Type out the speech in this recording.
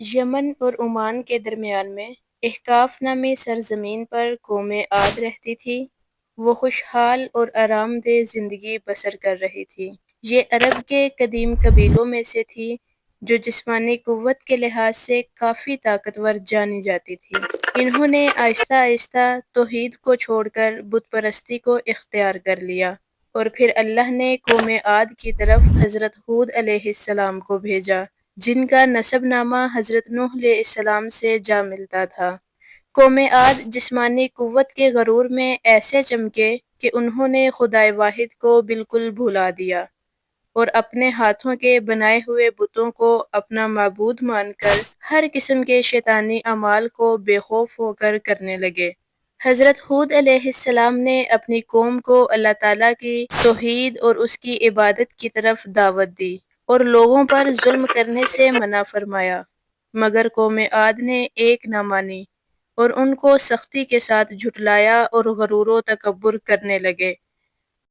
یمن اور عمان کے درمیان میں احقاف نامی سرزمین پر قوم عاد رہتی تھی۔ وہ خوشحال اور آرام دہ زندگی بسر کر رہی تھی۔ یہ عرب کے قدیم قبیلوں میں سے تھی جو جسمانی قوت کے لحاظ سے کافی طاقتور جانی جاتی تھی۔ انہوں نے آہستہ آہستہ توحید کو چھوڑ کر بت پرستی کو اختیار کر لیا، اور پھر اللہ نے قوم عاد کی طرف حضرت ہود علیہ السلام کو بھیجا، جن کا نسب نامہ حضرت نوح علیہ السلام سے جا ملتا تھا۔ قوم عاد جسمانی قوت کے غرور میں ایسے چمکے کہ انہوں نے خدائے واحد کو بالکل بھلا دیا اور اپنے ہاتھوں کے بنائے ہوئے بتوں کو اپنا معبود مان کر ہر قسم کے شیطانی اعمال کو بے خوف ہو کر کرنے لگے۔ حضرت ہود علیہ السلام نے اپنی قوم کو اللہ تعالیٰ کی توحید اور اس کی عبادت کی طرف دعوت دی اور لوگوں پر ظلم کرنے سے منع فرمایا، مگر قوم عاد نے ایک نہ مانی اور ان کو سختی کے ساتھ جھٹلایا اور غرور و تکبر کرنے لگے۔